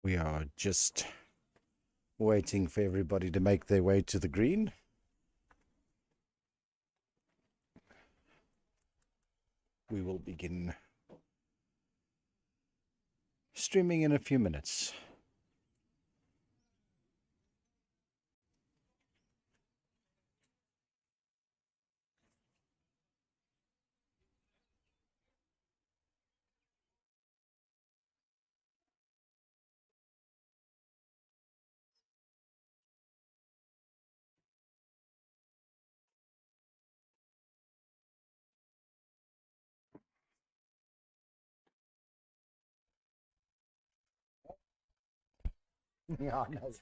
We are just waiting for everybody to make their way to the green. We will begin streaming in a few minutes. Yeah, no.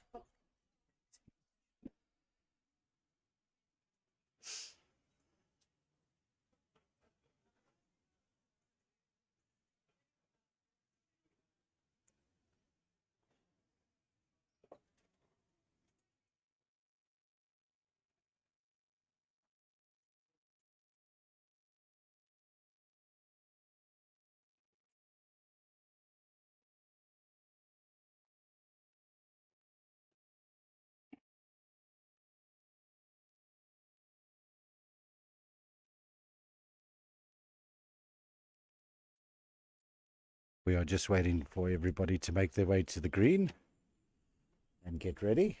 We are just waiting for everybody to make their way to the green and get ready.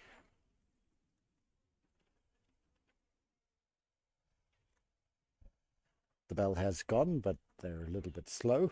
The bell has gone, but they're a little bit slow.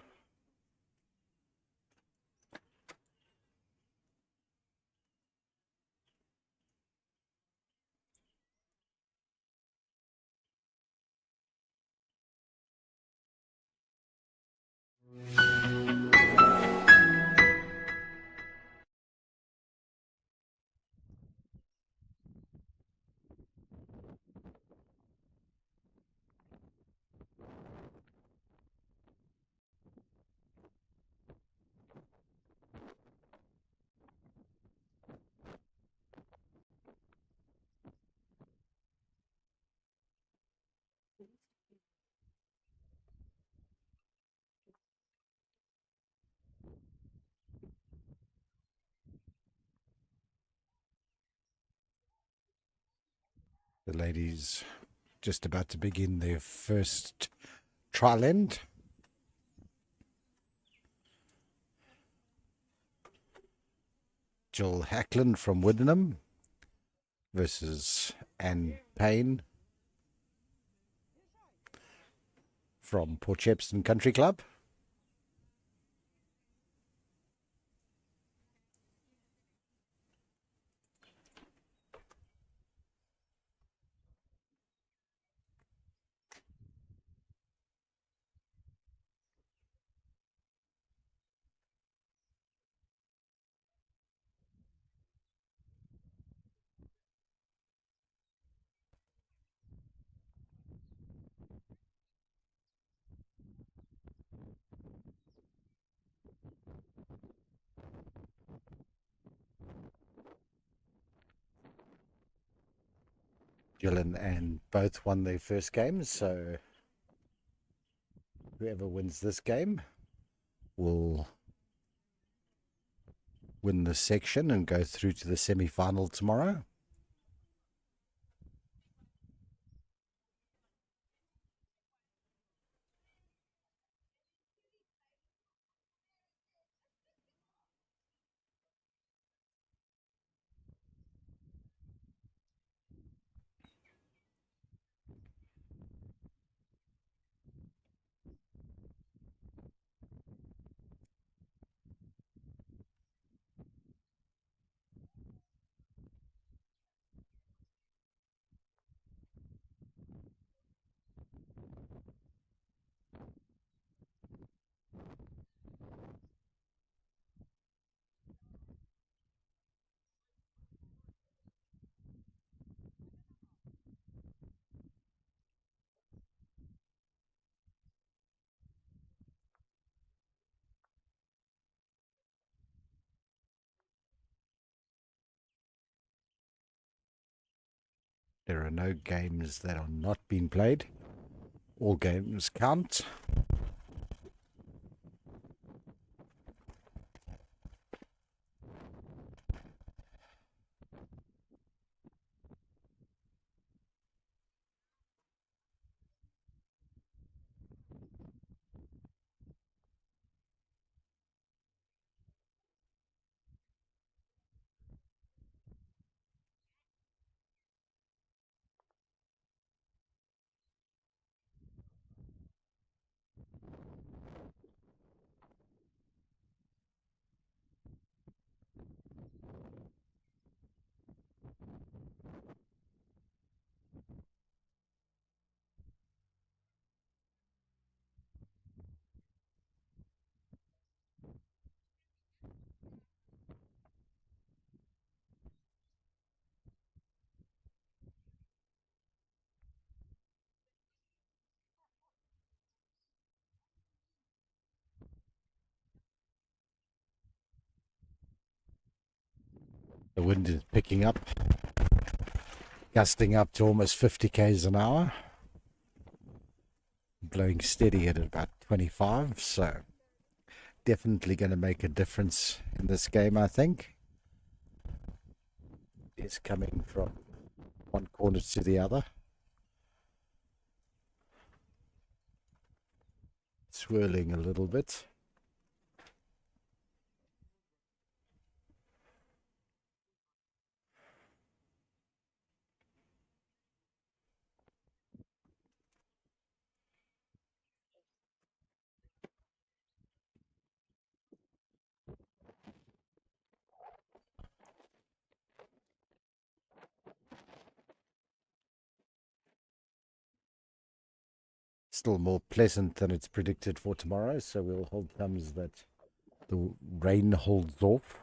The ladies just about to begin their first trial end. Jill Hackland from Widdenham versus Anne Payne from Port Shepstone Country Club. Jill and Anne both won their first games, so whoever wins this game will win the section and go through to the semi-final tomorrow. There are no games that are not being played. All games count. The wind is picking up, gusting up to almost 50 k's an hour, blowing steady at about 25, so definitely going to make a difference in this game, I think. It's coming from one corner to the other, swirling a little bit. Still more pleasant than it's predicted for tomorrow, so we'll hold thumbs that the rain holds off.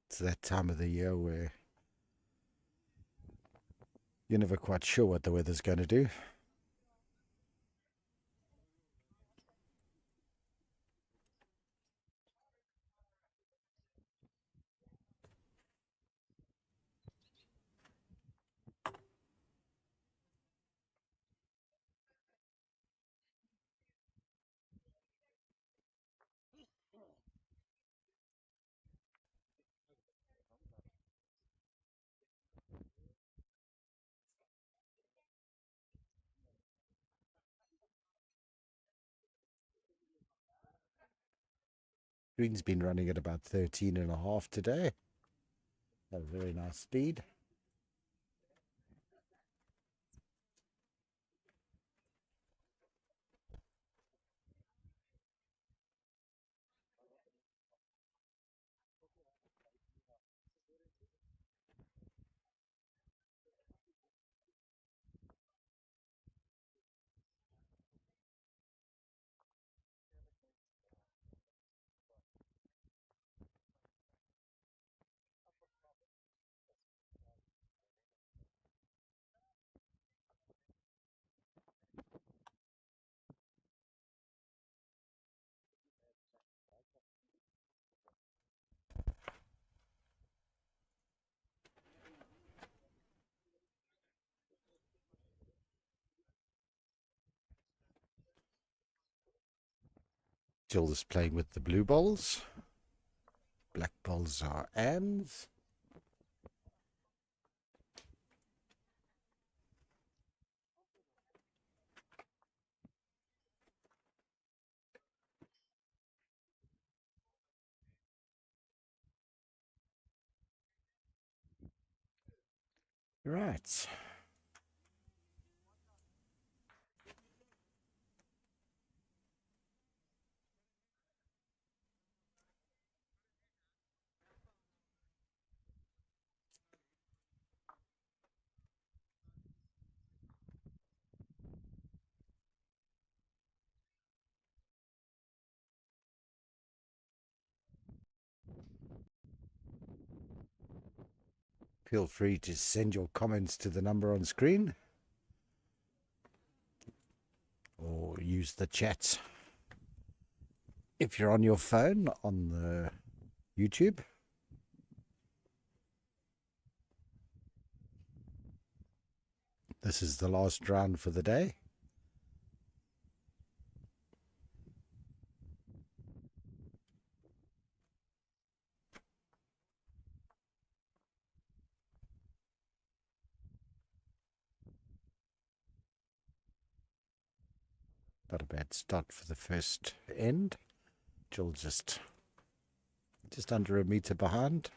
It's that time of the year where you're never quite sure what the weather's going to do. Green's been running at about 13.5 today. A very nice speed. Jill is playing with the blue balls. Black balls are Anne's. Right. Feel free to send your comments to the number on screen or use the chat. If you're on your phone on the YouTube, this is the last round for the day. Not a bad start for the first end. Jill just under a meter behind.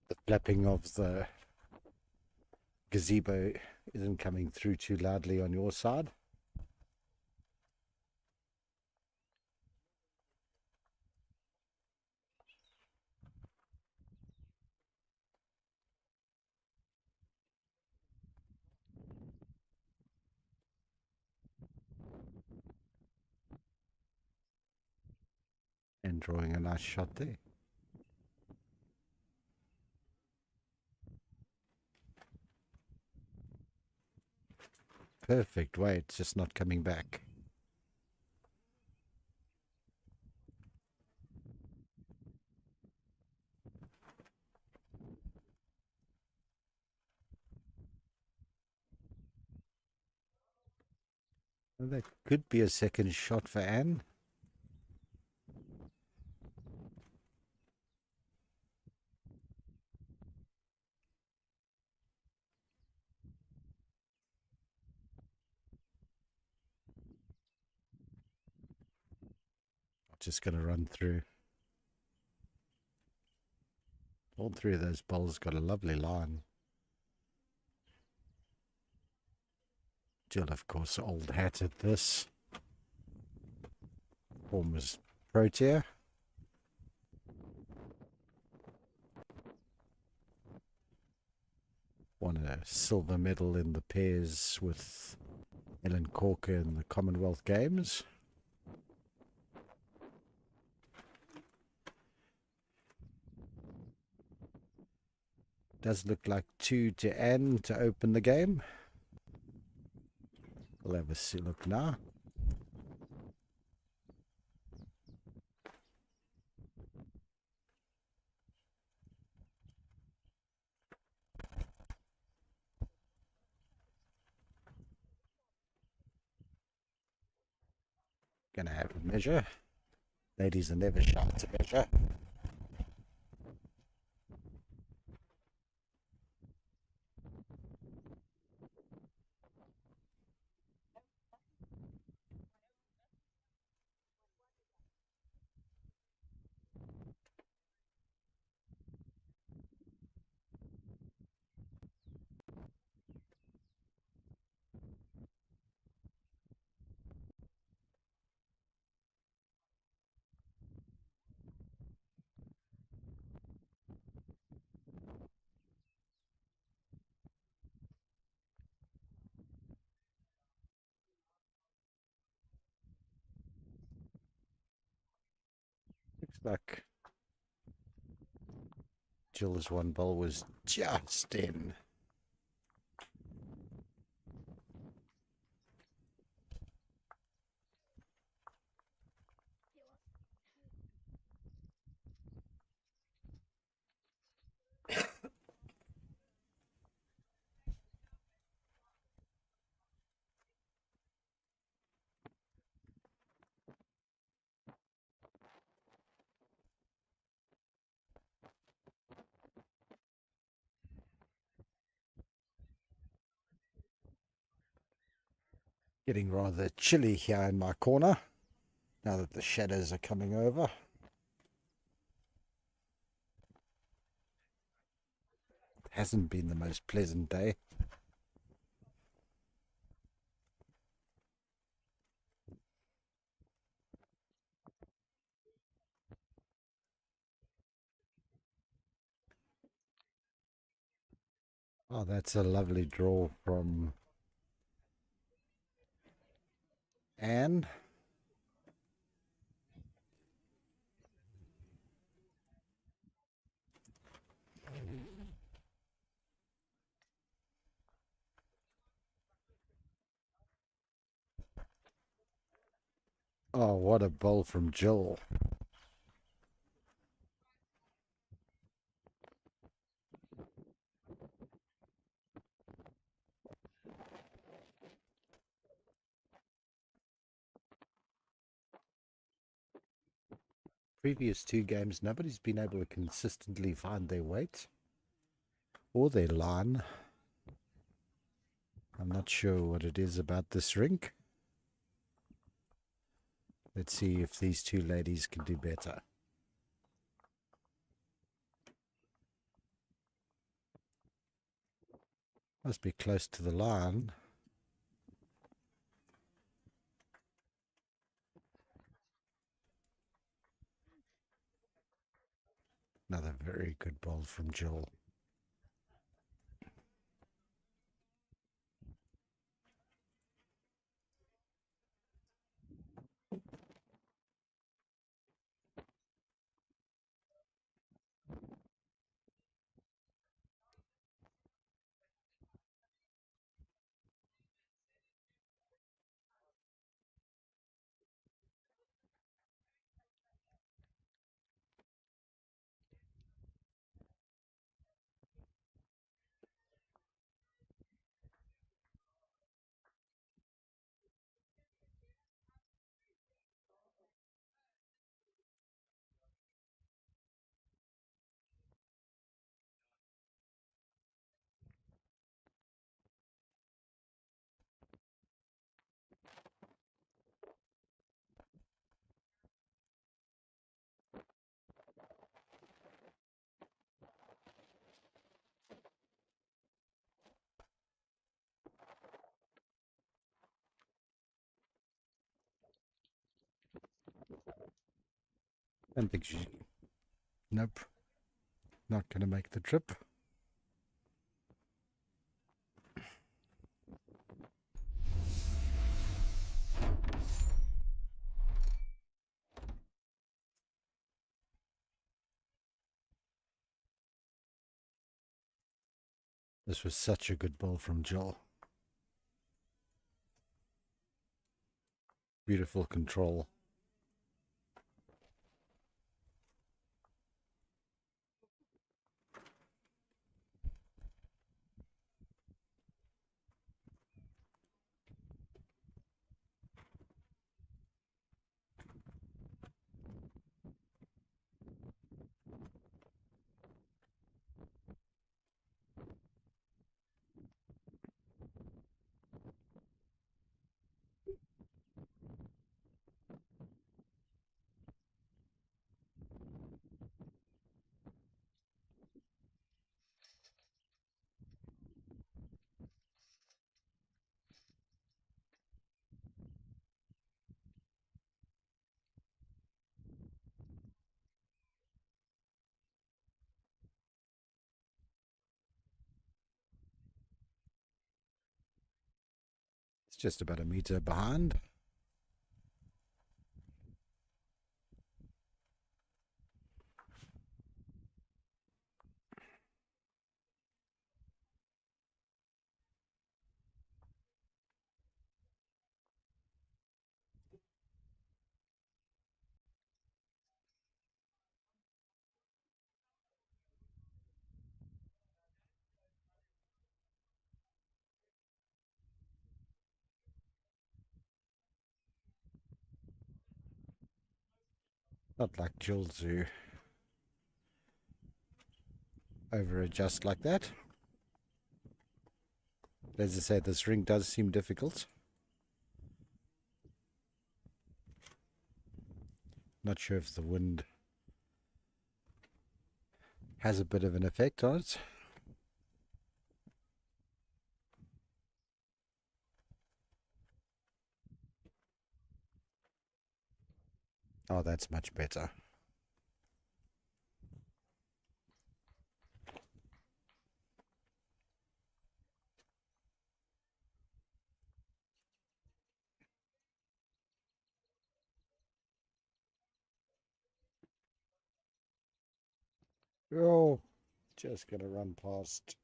The flapping of the gazebo isn't coming through too loudly on your side. And drawing a nice shot there. Perfect way, it's just not coming back. Well, that could be a second shot for Anne. Just going to run through. All three of those bowls got a lovely line. Jill, of course, old hat at this. Former Protea. Won a silver medal in the pairs with Ellen Corker in the Commonwealth Games. Does look like 2 to Anne to open the game. We'll have a look now. Gonna have a measure. Ladies are never shy to measure. Looks like Jill's one bowl was just in. Getting rather chilly here in my corner now that the shadows are coming over. It hasn't been the most pleasant day. Oh, that's a lovely draw from Anne. Oh, what a bowl from Jill. Previous 2 games, nobody's been able to consistently find their weight or their line. I'm not sure what it is about this rink. Let's see if these 2 ladies can do better. Must be close to the line. Another very good bowl from Jill. Don't think she... Nope. Not going to make the trip. This was such a good ball from Jill. Beautiful control. It's just about a meter behind. Not like Jill to over adjust like that. As I say, this ring does seem difficult. Not sure if the wind has a bit of an effect on it. Oh, that's much better. Oh, just gonna run past.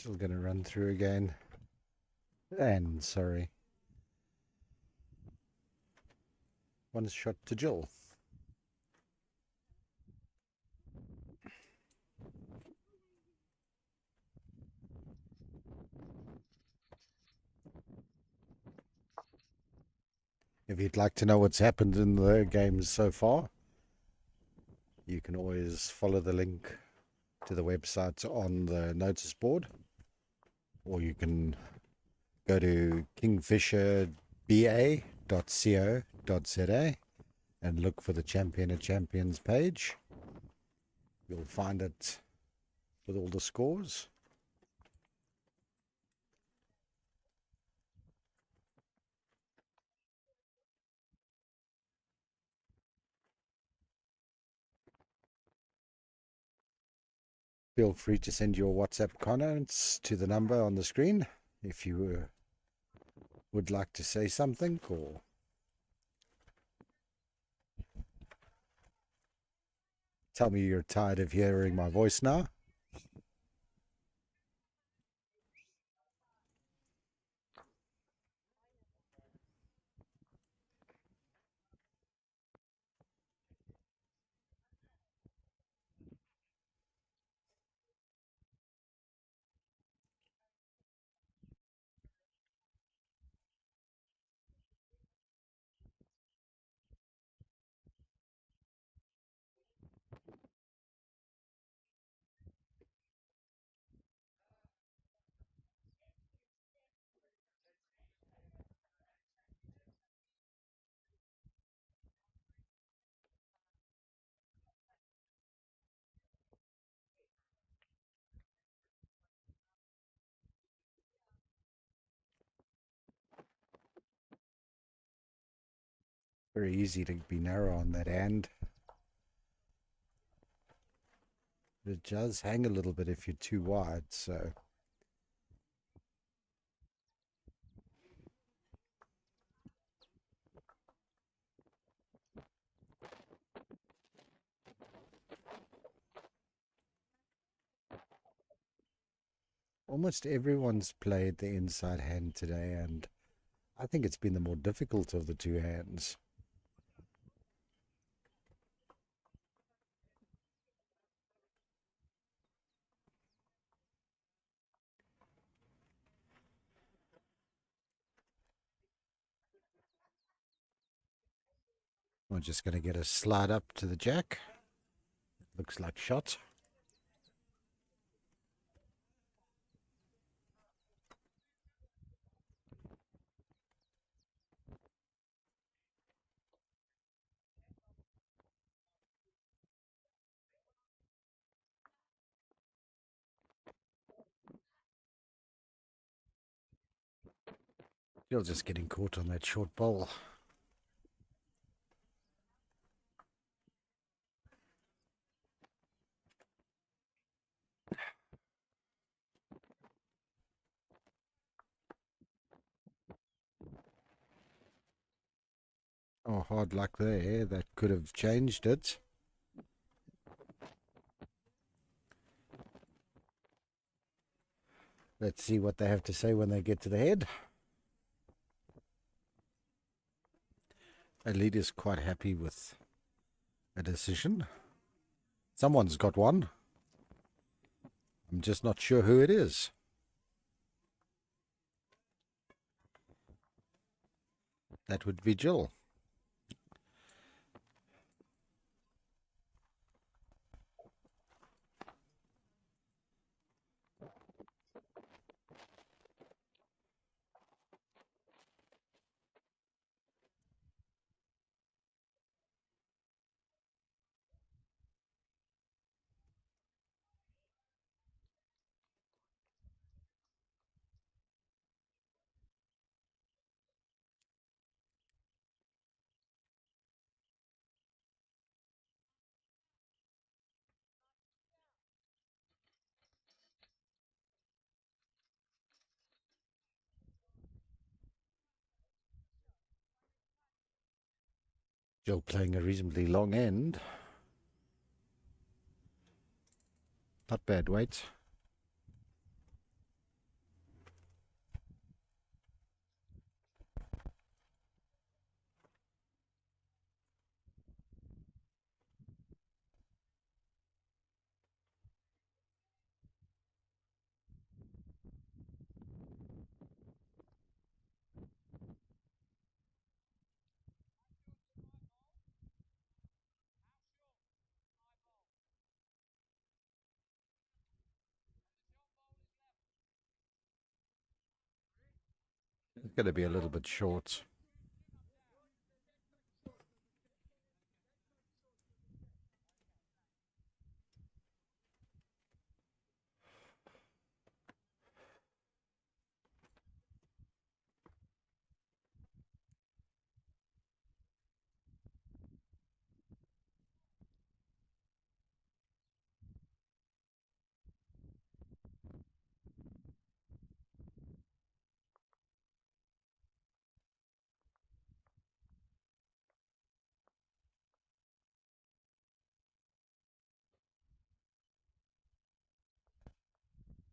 Still gonna run through again. And sorry. One shot to Jill. If you'd like to know what's happened in the games so far, you can always follow the link to the website on the notice board, or you can go to kingfisherba.co.za and look for the Champion of Champions page. You'll find it with all the scores. Feel free to send your WhatsApp comments to the number on the screen if you would like to say something, or tell me you're tired of hearing my voice now. Very easy to be narrow on that end. It does hang a little bit if you're too wide, so almost everyone's played the inside hand today, and I think it's been the more difficult of the two hands. We're just going to get a slide up to the jack. Looks like shot. You're just getting caught on that short bowl. Oh, hard luck there. That could have changed it. Let's see what they have to say when they get to the head. A leader's quite happy with a decision. Someone's got one. I'm just not sure who it is. That would be Jill. Jill playing a reasonably long end. Not bad weight. It's going to be a little bit short.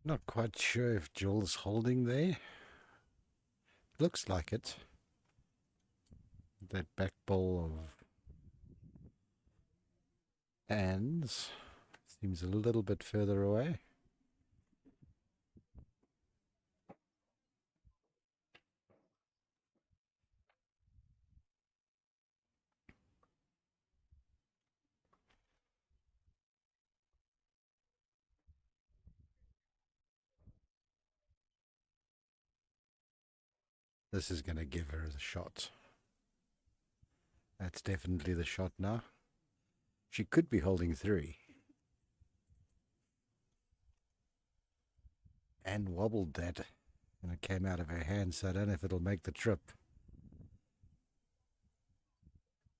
Not quite sure if Jill's holding there. Looks like it. That back ball of Anne's seems a little bit further away. This is going to give her the shot. That's definitely the shot now. She could be holding 3. Anne wobbled that and it came out of her hand, so I don't know if it'll make the trip.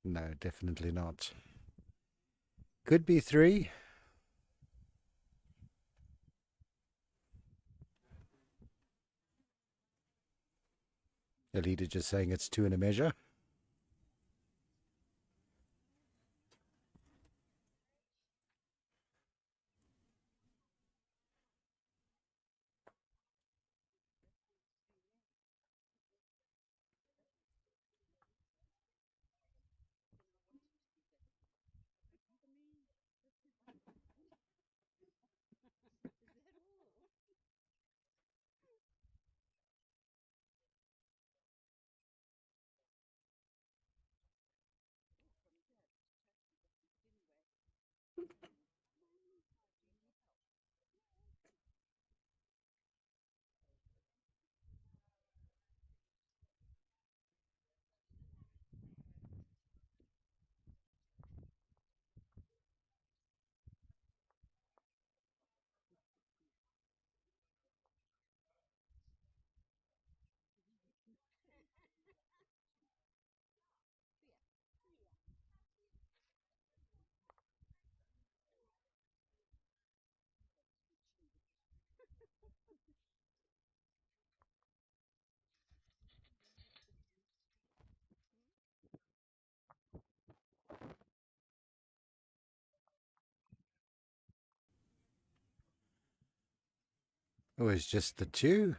No, definitely not. Could be 3. The leader just saying it's 2 in a measure. Oh, it's just the 2.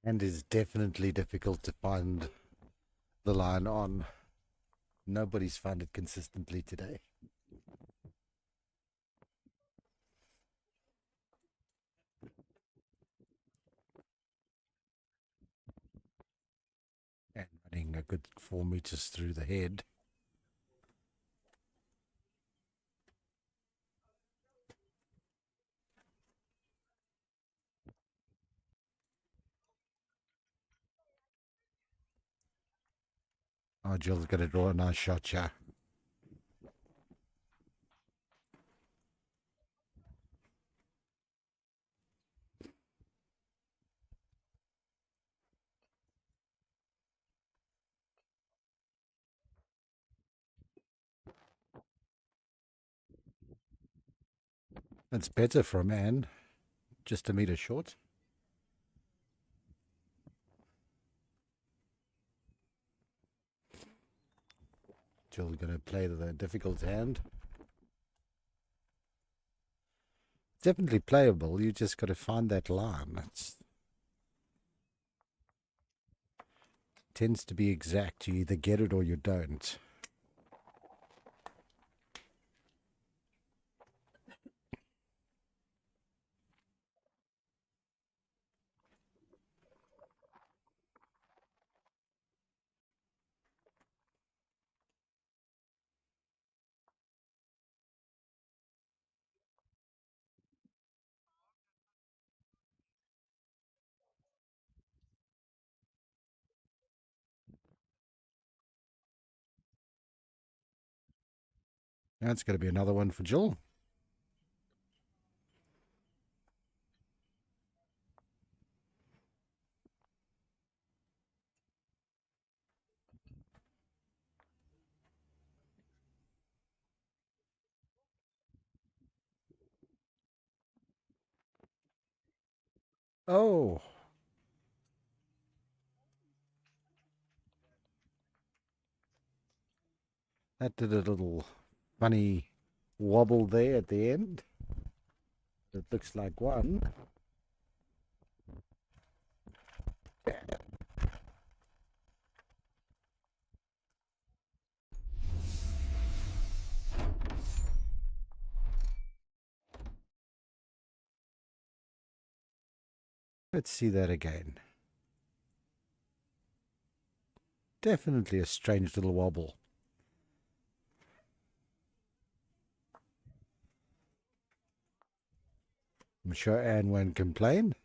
And is definitely difficult to find the line on. Nobody's found it consistently today. And running a good 4 meters through the head. Oh, Jill's going to draw a nice shot, yeah. It's better from Anne, just a meter short. Jill's going to play the difficult hand. definitely playable. You just got to find that line. It tends to be exact. You either get it or you don't. Now it's going to be another one for Jill. Oh, that did a little funny wobble there at the end. It looks like one. Let's see that again. Definitely a strange little wobble. I'm sure Anne won't complain.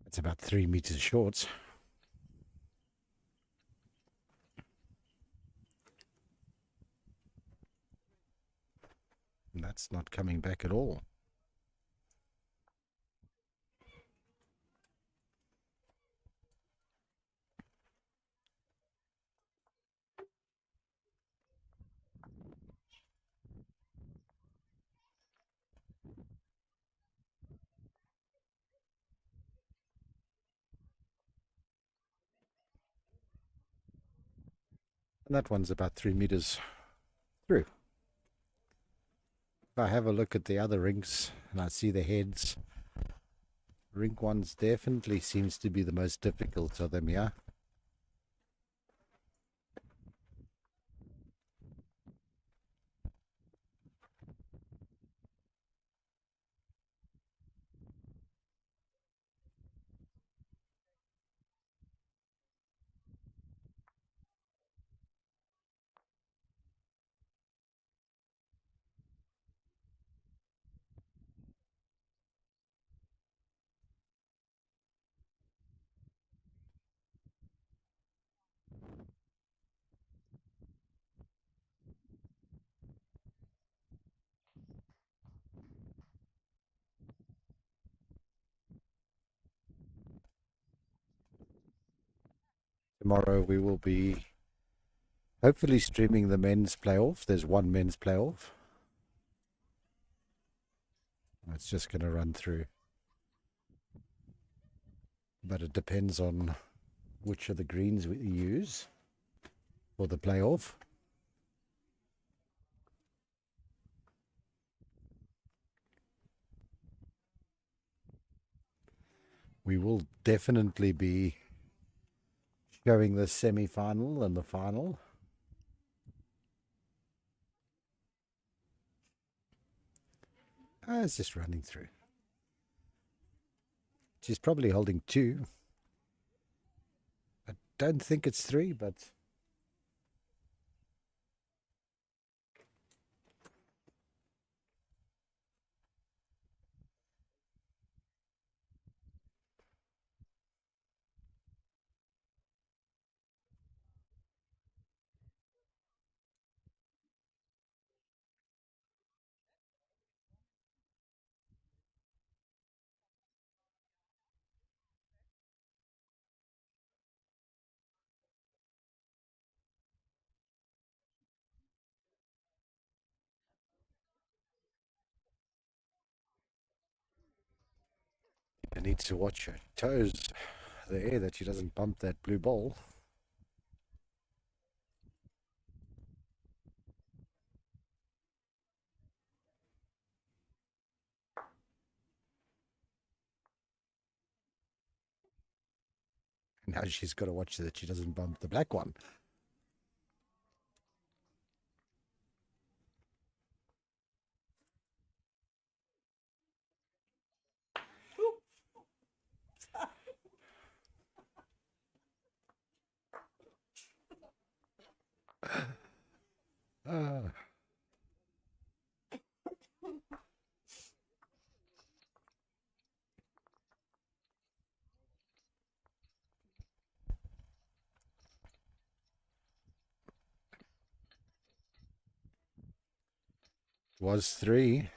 It's about 3 meters short. And that's not coming back at all. And that one's about 3 meters through. If I have a look at the other rinks and I see the heads, rink ones definitely seems to be the most difficult of them, yeah? Tomorrow we will be hopefully streaming the men's playoff. There's one men's playoff. It's just going to run through. But it depends on which of the greens we use for the playoff. We will definitely be showing the semi-final and the final. It's just running through. She's probably holding 2. I don't think it's 3, but needs to watch her toes there, that she doesn't bump that blue ball. Now she's got to watch that she doesn't bump the black one. It was 3.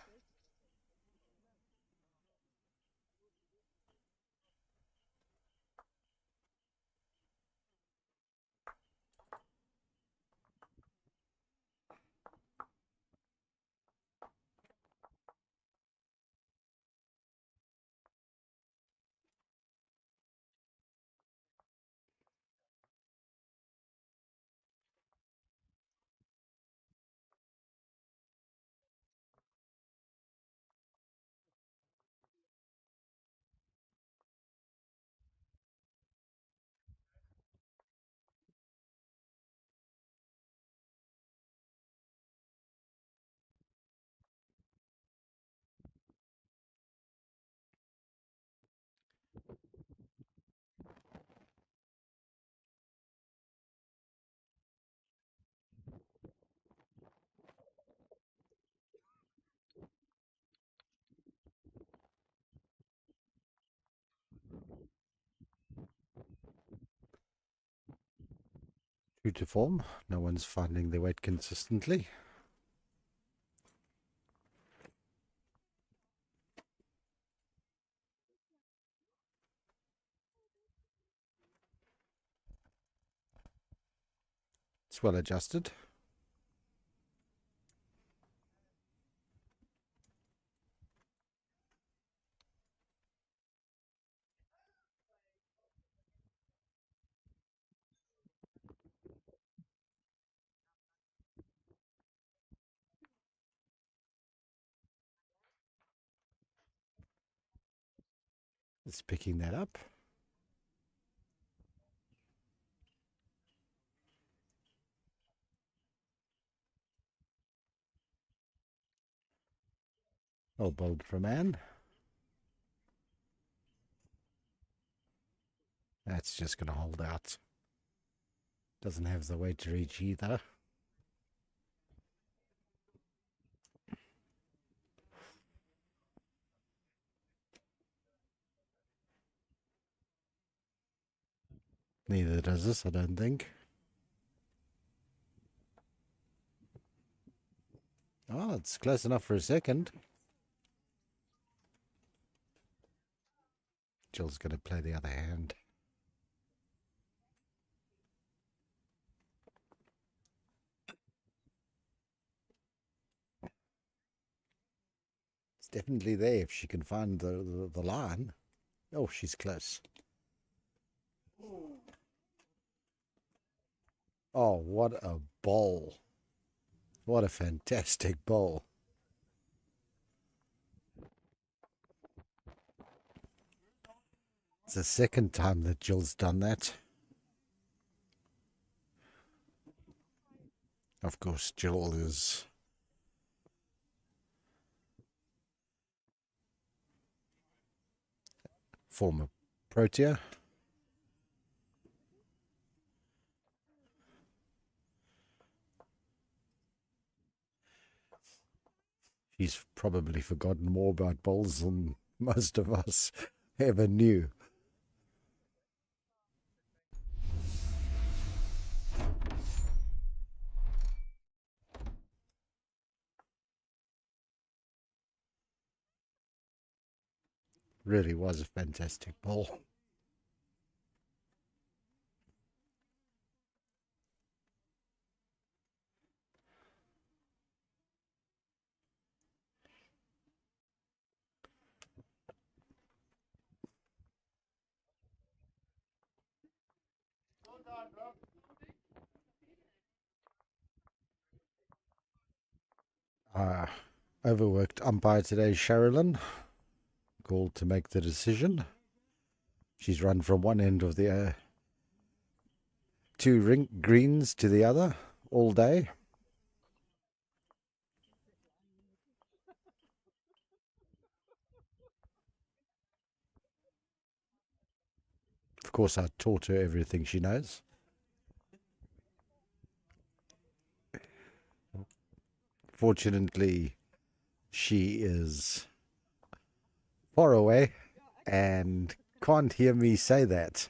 True to form, no one's finding their weight consistently. It's well adjusted. It's picking that up. Oh, bold from Anne. That's just going to hold out. Doesn't have the weight to reach either. Neither does this, I don't think. Oh, it's close enough for a second. Jill's going to play the other hand. It's definitely there if she can find the line. Oh, she's close. Oh, what a bowl. What a fantastic bowl. It's the second time that Jill's done that. Of course, Jill is former Protea. She's probably forgotten more about bowls than most of us ever knew. Really was a fantastic bowl. Uh, Overworked umpire today, Sherilyn, called to make the decision. She's run from one end of the two greens to the other all day. Of course, I taught her everything she knows. Fortunately, she is far away and can't hear me say that.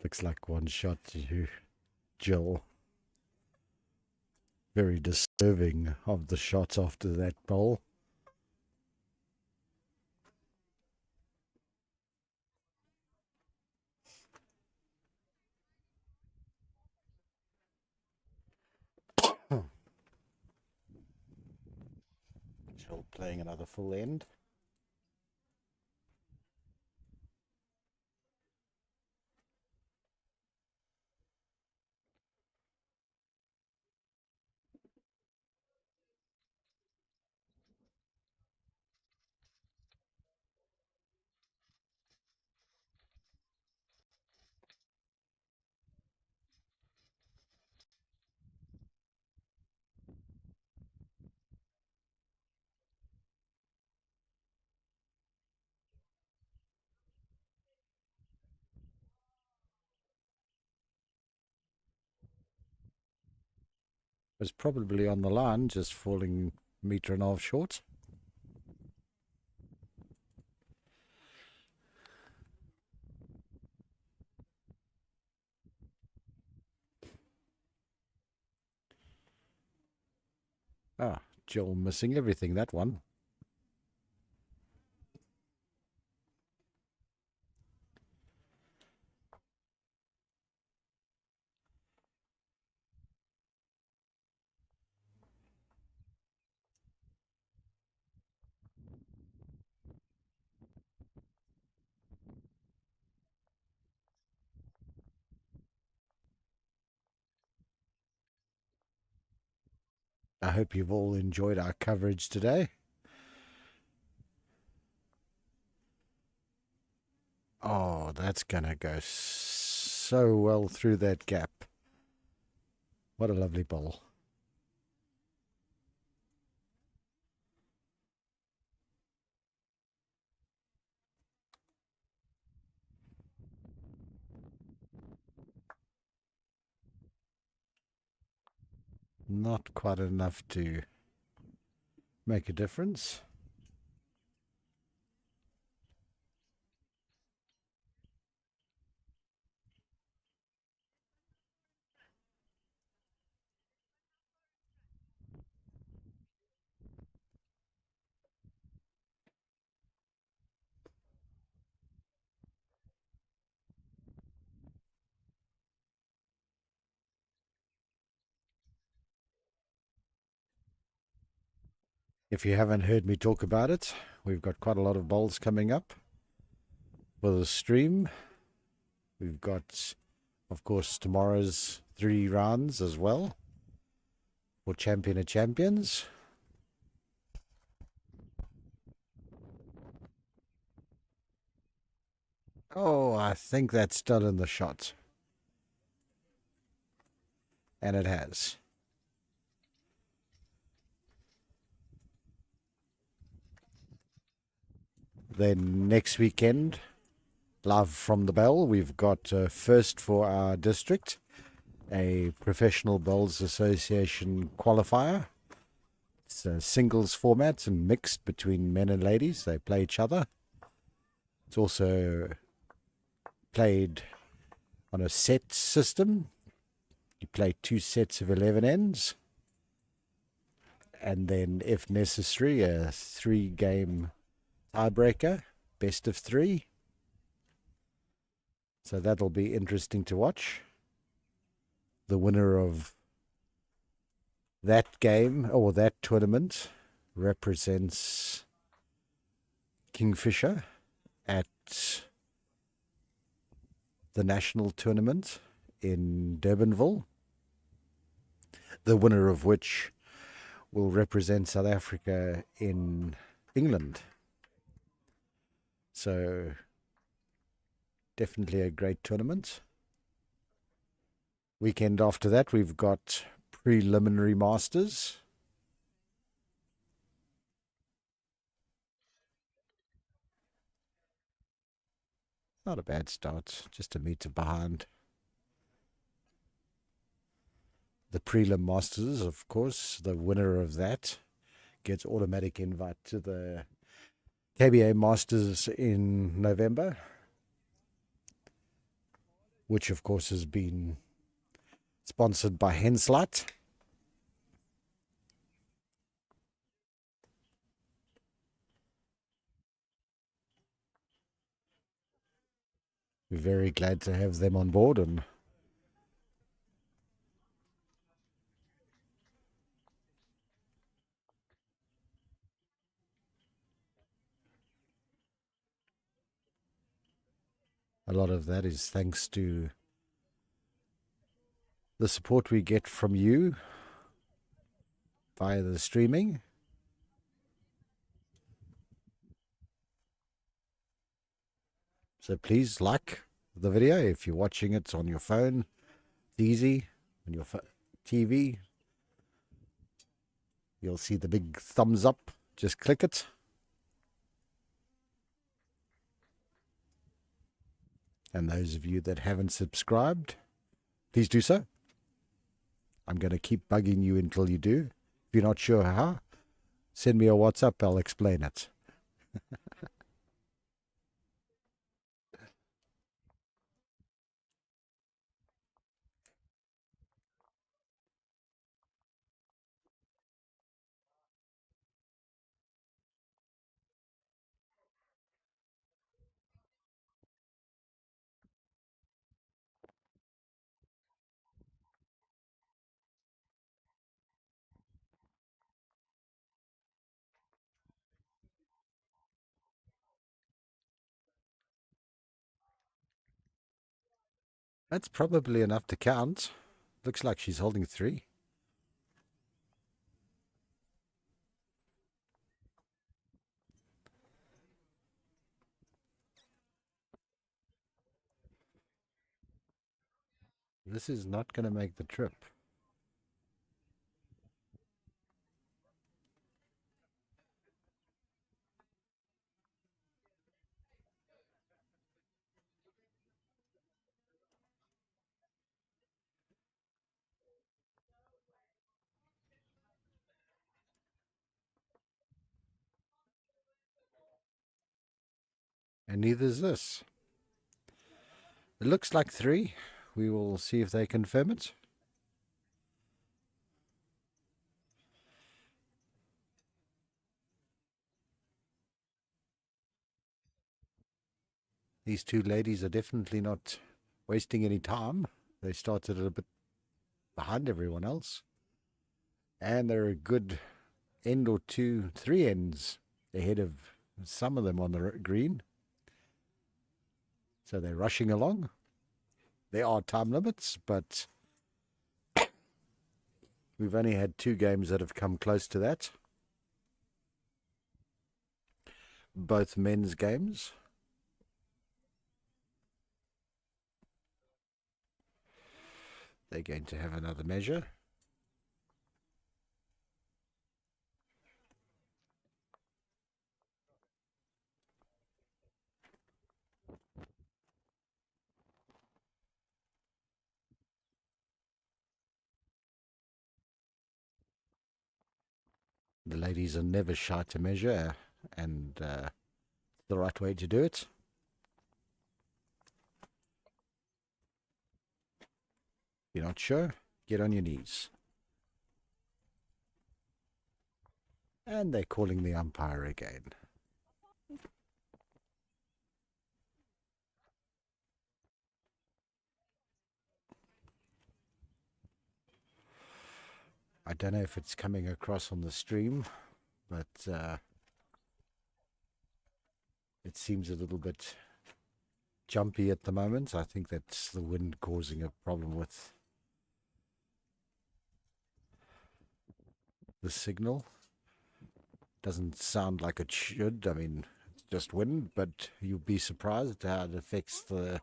Looks like one shot to Jill. Very deserving of the shot after that bowl. Jill playing another full end. Was probably on the line, just falling metre and a half short. Jill missing everything, that one. I hope you've all enjoyed our coverage today. Oh, that's going to go so well through that gap. What a lovely bowl. Not quite enough to make a difference. If you haven't heard me talk about it, we've got quite a lot of bowls coming up for the stream. We've got, of course, tomorrow's 3 rounds as well for Champion of Champions. Oh, I think that's still in the shot. And it has. Then next weekend, live from the Bell, we've got first for our district, a Professional Bowls Association qualifier. It's a singles format and mixed between men and ladies. They play each other. It's also played on a set system. You play 2 sets of 11 ends. And then, if necessary, a 3-game tiebreaker, best of 3. So that'll be interesting to watch. The winner of That game, or that tournament, represents Kingfisher at the national tournament in Durbanville, the winner of which will represent South Africa in England. So definitely a great tournament. Weekend after that, we've got preliminary masters. Not a bad start, just a meter behind. The prelim masters, of course, the winner of that gets automatic invite to the KBA Masters in November, which of course has been sponsored by Henslight. We're very glad to have them on board, and a lot of that is thanks to the support we get from you via the streaming. So please like the video if you're watching it on your phone. It's easy. On your TV, you'll see the big thumbs up. Just click it. And those of you that haven't subscribed, please do so. I'm going to keep bugging you until you do. If you're not sure how, send me a WhatsApp. I'll explain it. That's probably enough to count. Looks like she's holding 3. This is not going to make the trip. And neither is this. It looks like 3. We will see if they confirm it. These two ladies are definitely not wasting any time. They started a bit behind everyone else. And they're a good end or 2, 3 ends ahead of some of them on the green. So they're rushing along. There are time limits, but we've only had 2 games that have come close to that. Both men's games. They're going to have another measure. The ladies are never shy to measure, and the right way to do it. You're not sure? Get on your knees. And they're calling the umpire again. I don't know if it's coming across on the stream, but it seems a little bit jumpy at the moment. I think that's the wind causing a problem with the signal. Doesn't sound like it should. I mean, it's just wind, but you'll be surprised how it affects the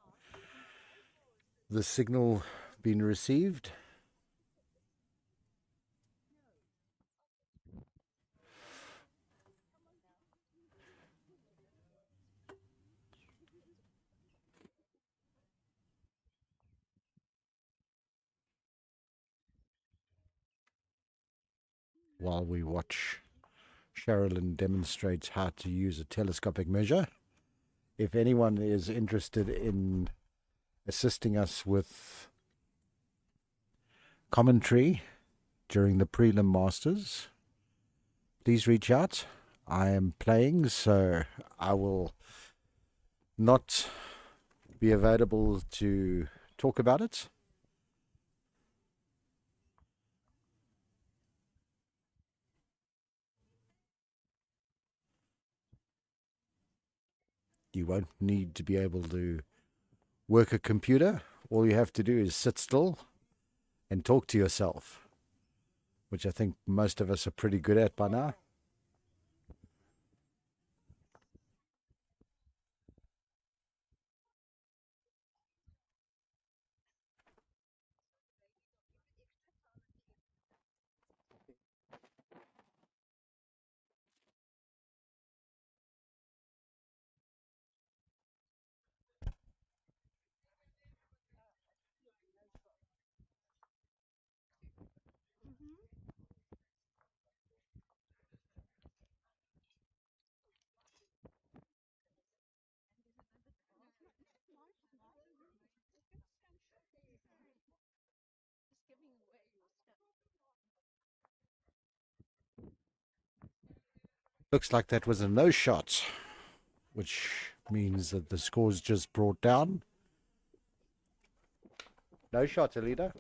signal being received. While we watch Sherilyn demonstrates how to use a telescopic measure. If anyone is interested in assisting us with commentary during the prelim masters, please reach out. I am playing, so I will not be available to talk about it. You won't need to be able to work a computer. All you have to do is sit still and talk to yourself, which I think most of us are pretty good at by now. Looks like that was a no shot, which means that the score's just brought down. No shot, Alida.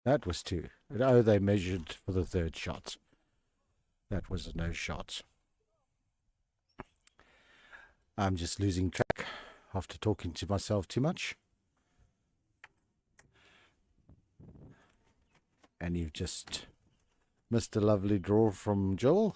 That was two. Oh, they measured for the third shot. That was a no shot. I'm just losing track after talking to myself too much. And you've just missed a lovely draw from Joel.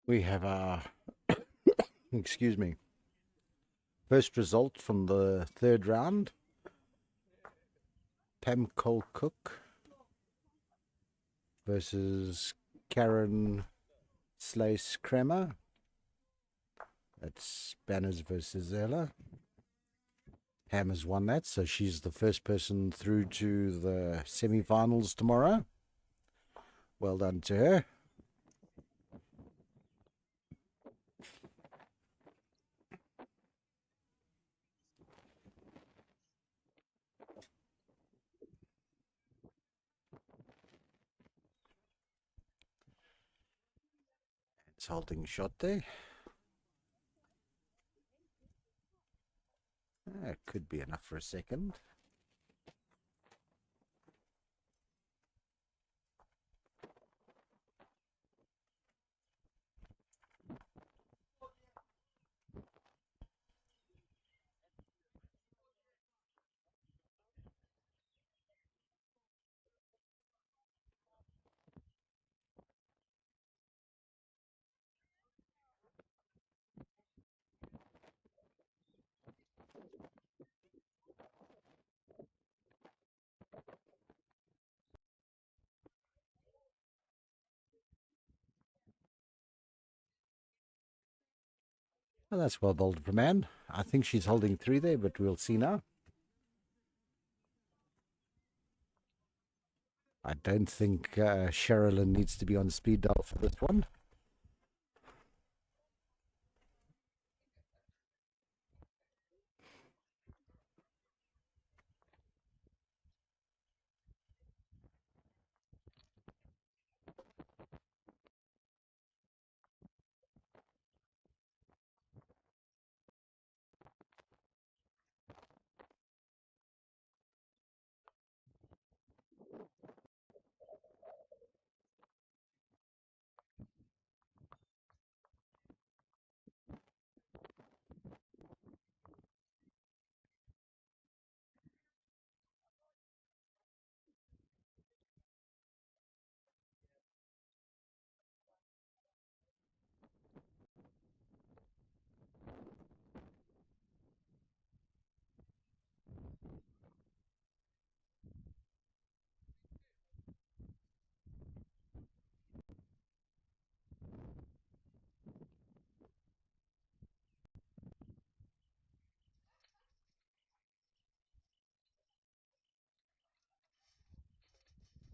We have our, excuse me, first result from the third round. Pam Cole Cook versus Karen Slace Kremer. That's Banners versus Ella. Pam has won that, so she's the first person through to the semi-finals tomorrow. Well done to her. It's holding shot there. That could be enough for a second. Well, that's well bowled for man. I think she's holding three there, but we'll see now. I don't think Sherilyn needs to be on speed dial for this one.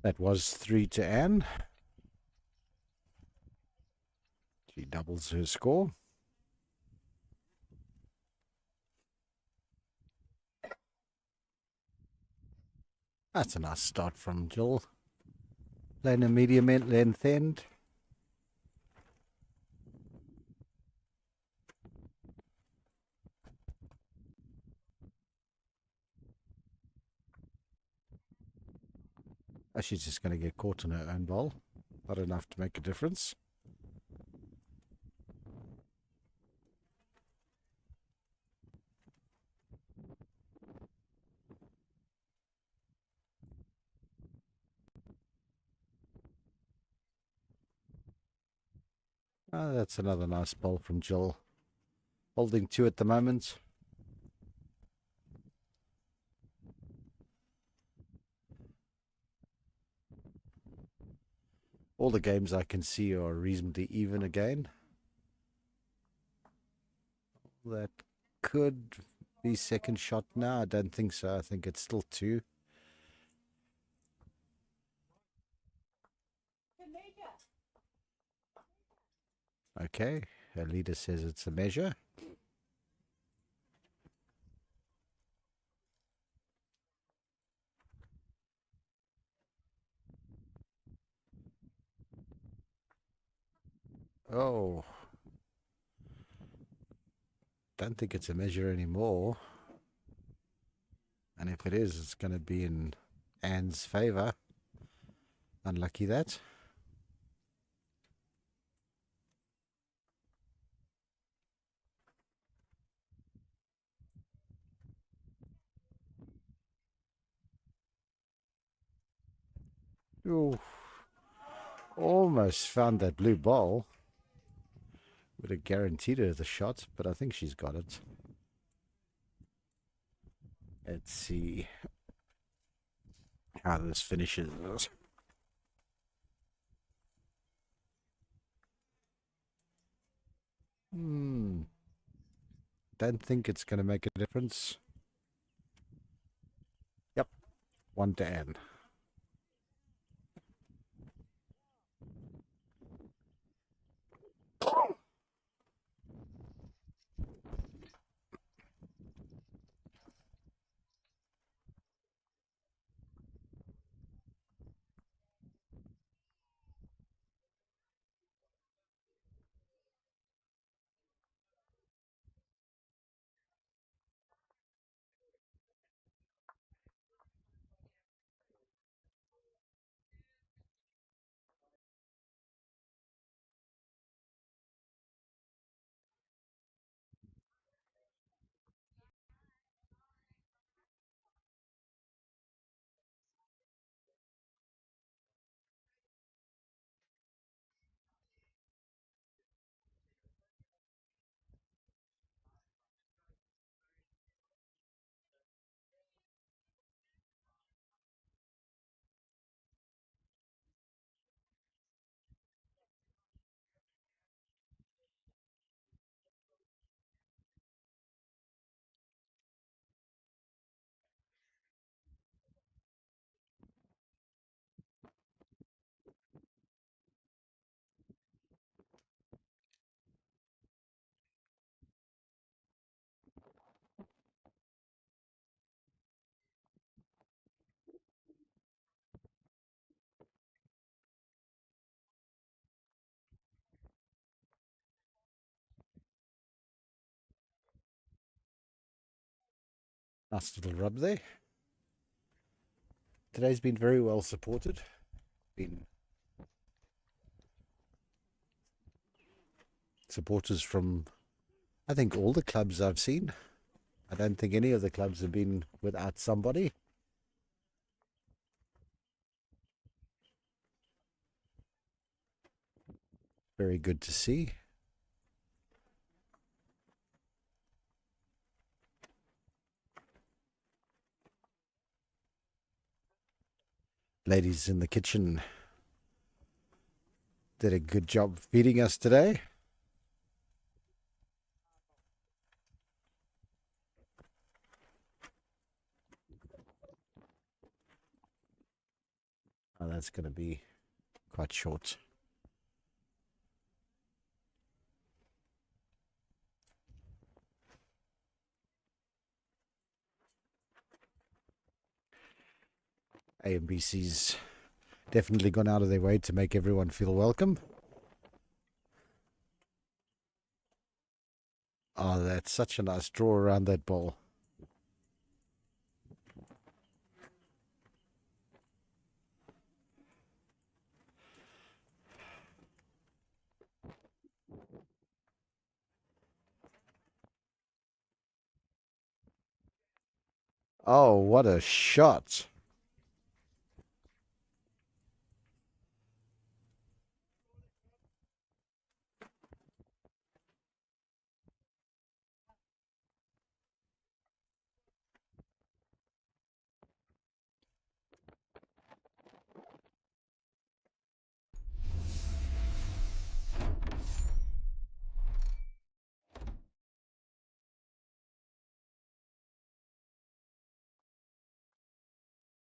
That was 3 to Anne. She doubles her score. That's a nice start from Jill. Playing a medium length end. Oh, she's just going to get caught in her own bowl. Not enough to make a difference. Oh, that's another nice bowl from Jill. Holding 2 at the moment. All the games I can see are reasonably even again. That could be second shot now. I don't think so. I think it's still 2. Okay, her leader says it's a measure. Oh, don't think it's a measure anymore. And if it is, it's going to be in Anne's favour. Unlucky that. Ooh, almost found that blue ball. Would have guaranteed her the shot, but I think she's got it. Let's see how this finishes. Don't think it's going to make a difference. Yep, 1-10. Nice little rub there. Today's been very well supported. Been supporters from, I think, all the clubs I've seen. I don't think any of the clubs have been without somebody. Very good to see. Ladies in the kitchen did a good job feeding us today. Oh, that's going to be quite short. AMBC's definitely gone out of their way to make everyone feel welcome. Oh, that's such a nice draw around that ball. Oh, what a shot.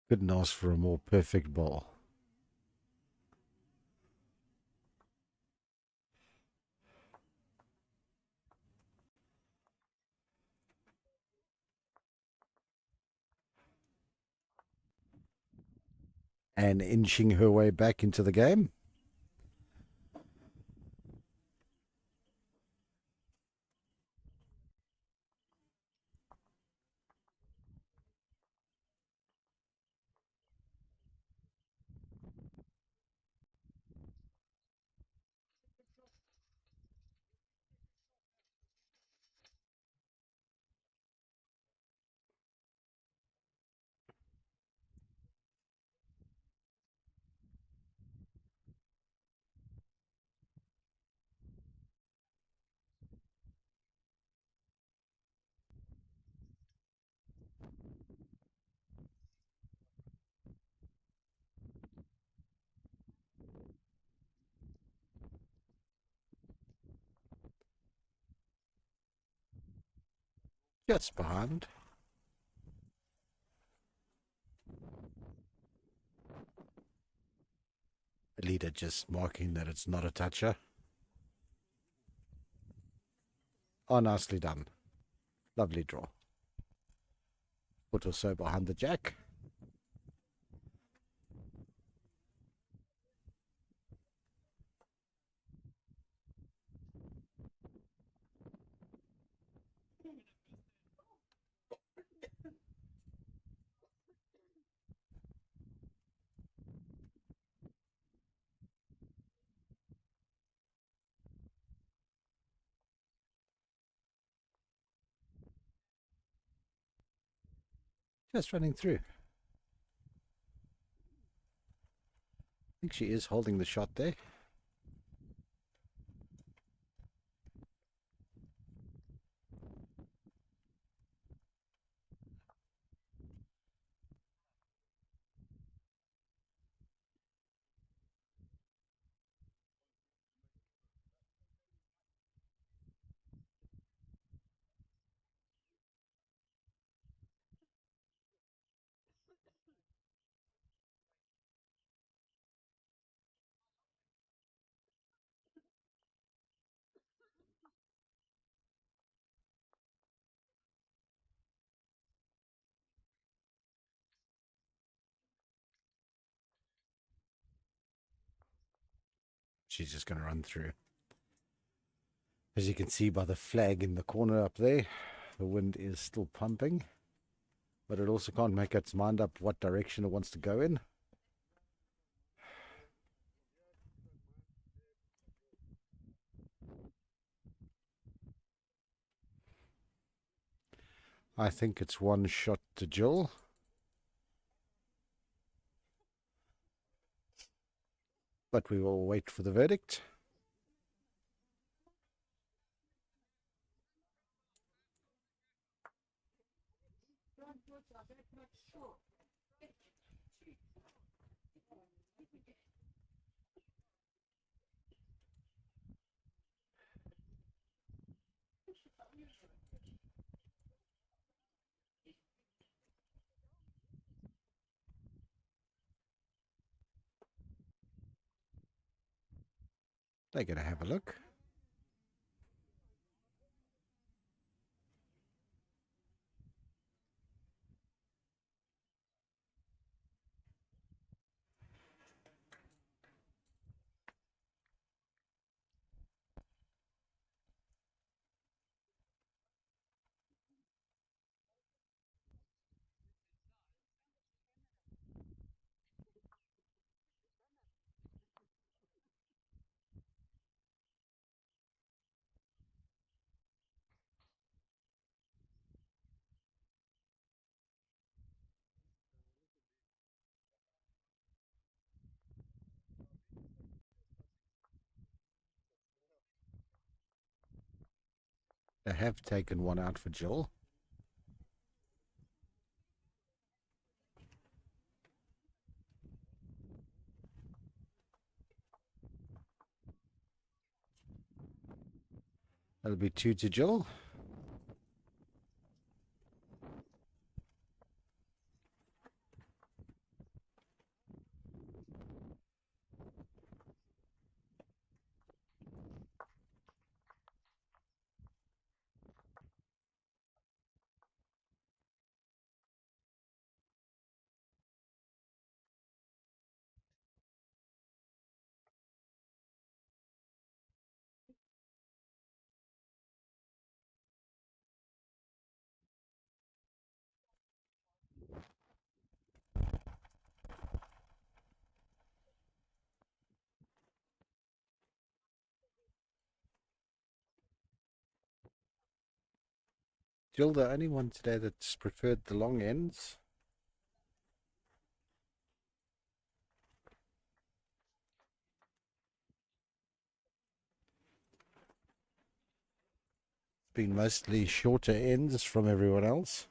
Couldn't ask for a more perfect ball. And inching her way back into the game. Just behind. The leader just marking that it's not a toucher. Oh, nicely done. Lovely draw. Foot or so behind the jack. Just running through. I think she is holding the shot there. She's just going to run through. As you can see by the flag in the corner up there, the wind is still pumping, but it also can't make its mind up what direction it wants to go in. I think it's one shot to Jill. But we will wait for the verdict. They're going to have a look. They have taken one out for Jill. That'll be two to Jill. Jill, the only one today that's preferred the long ends. Been mostly shorter ends from everyone else.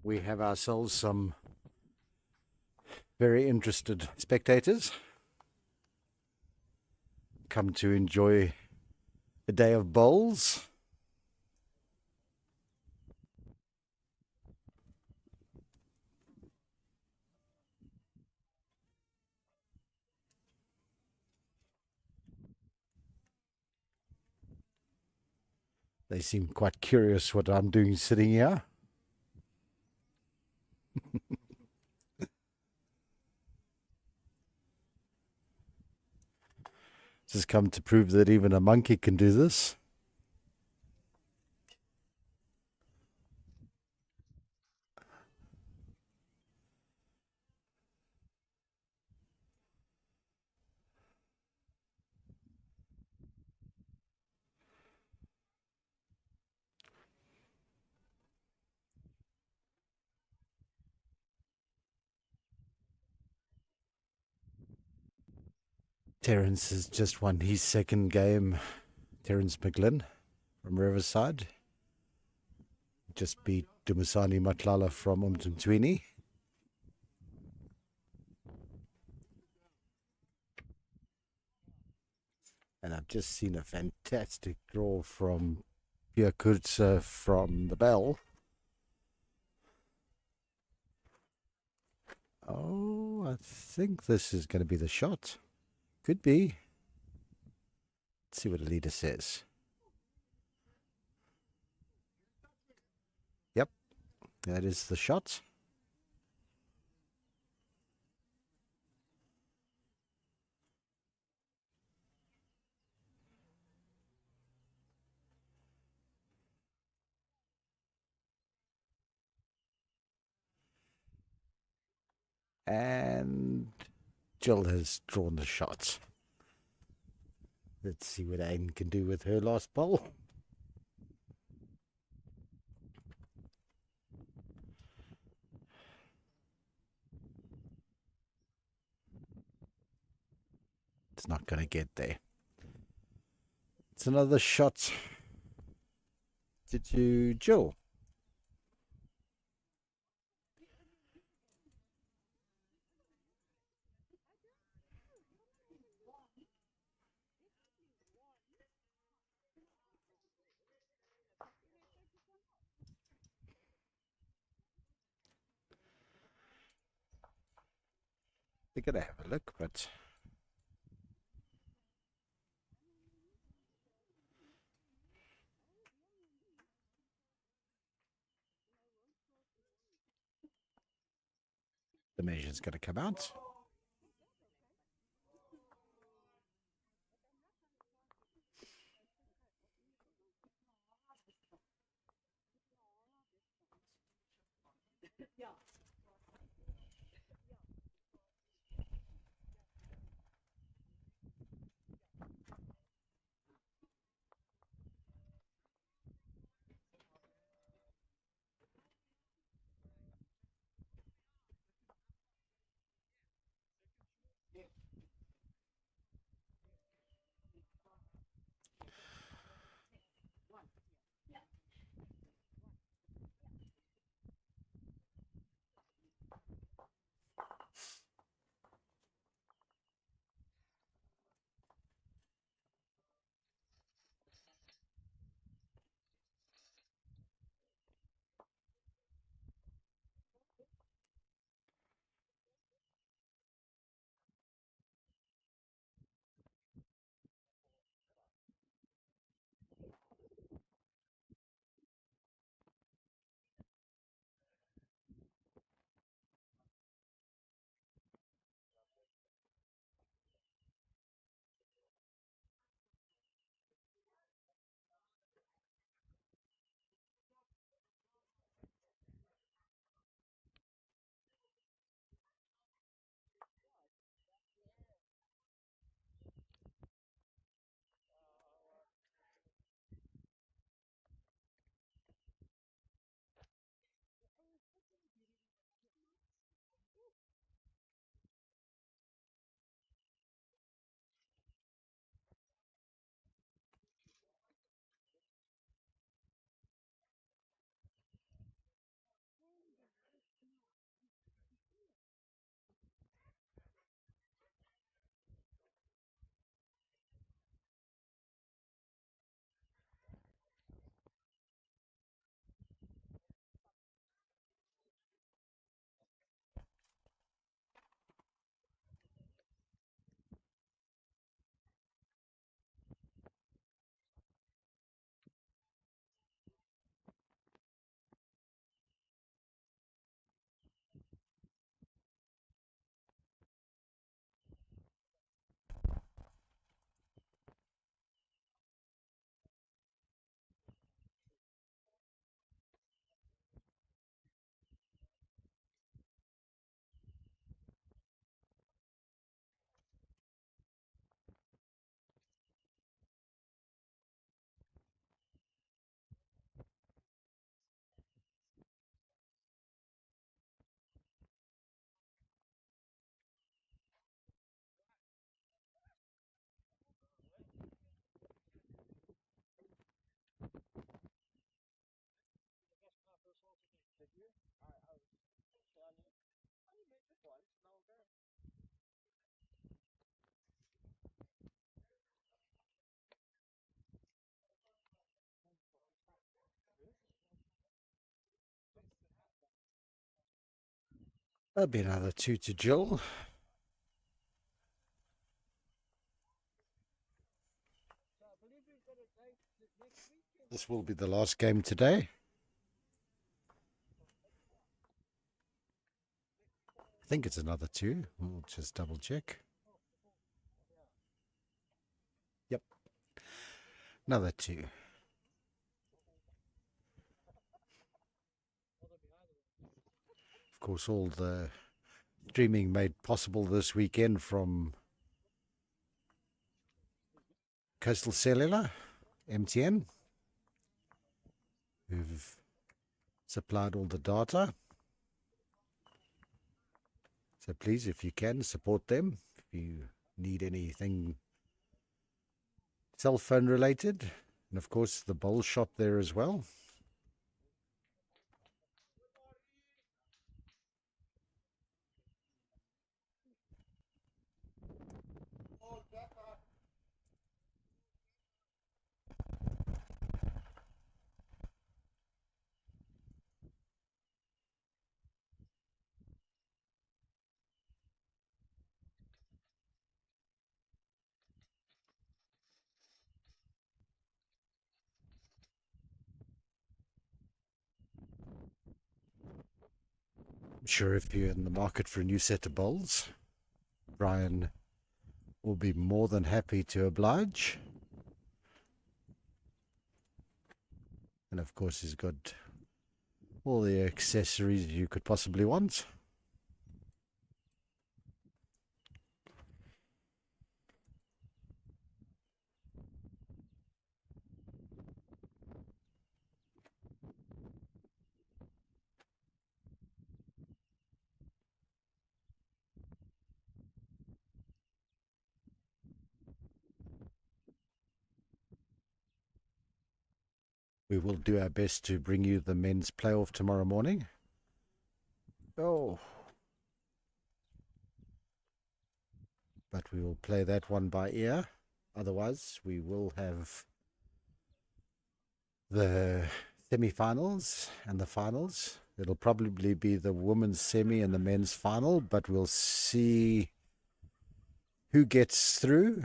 we have ourselves some very interested spectators come to enjoy a day of bowls. They seem quite curious what I'm doing sitting here. This has come to prove that even a monkey can do this. Terence has just won his second game. Terence McGlynn from Riverside just beat Dumisani Matlala from Umtumtwini. And I've just seen a fantastic draw from Pierre Kurtz from the Bell. Oh, I think this is going to be the shot. Could be. Let's see what the leader says. Yep, that is the shot. And Jill has drawn the shot. Let's see what Aiden can do with her last bowl. It's not going to get there. It's another shot to Jill. They're going to have a look, but the measure's going to come out. That'll be another 2 to Jill. This will be the last game today. I think it's another 2. We'll just double check. Yep. Another 2. Of course, all the streaming made possible this weekend from Coastal Cellular, MTN, who've supplied all the data. So please, if you can, support them. If you need anything cell phone related, and of course the bowl shop there as well. I'm sure if you're in the market for a new set of bowls, Brian will be more than happy to oblige. And of course, he's got all the accessories you could possibly want. We will do our best to bring you the men's playoff tomorrow morning. Oh. But we will play that one by ear. Otherwise, we will have the semi-finals and the finals. It'll probably be the women's semi and the men's final, but we'll see who gets through.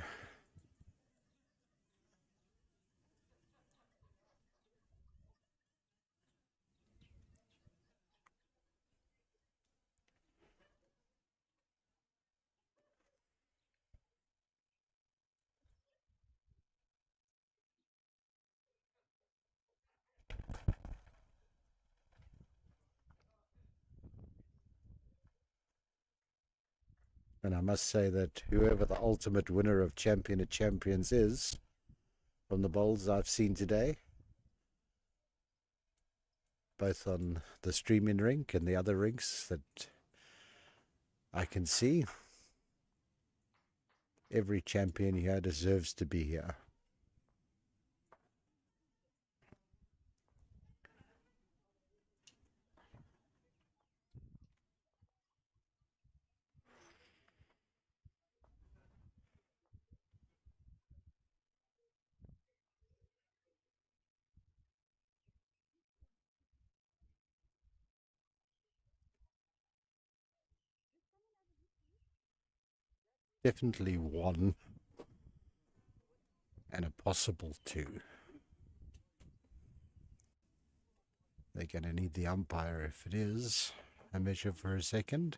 And I must say that whoever the ultimate winner of Champion of Champions is, from the bowls I've seen today, both on the streaming rink and the other rinks that I can see, every champion here deserves to be here. Definitely 1 and a possible 2. They're going to need the umpire if it is a measure for a second.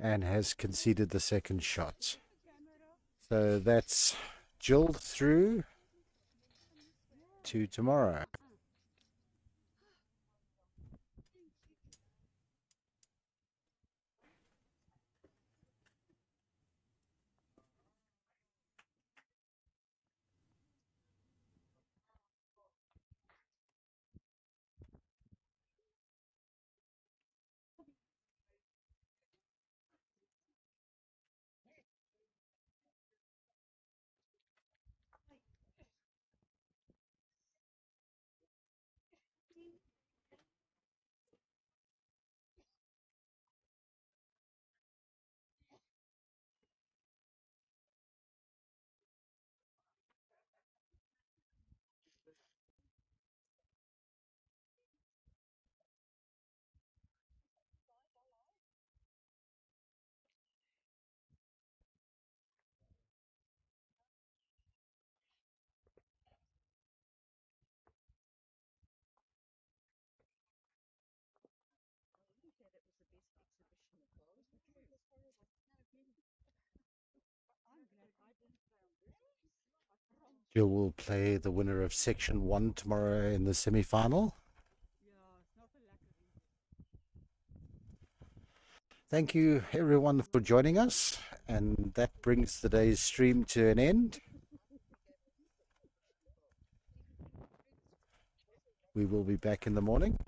And has conceded the second shot. So that's Jill through to tomorrow. Jill will play the winner of Section 1 tomorrow in the semi-final. Thank you everyone for joining us, and that brings today's stream to an end. We will be back in the morning.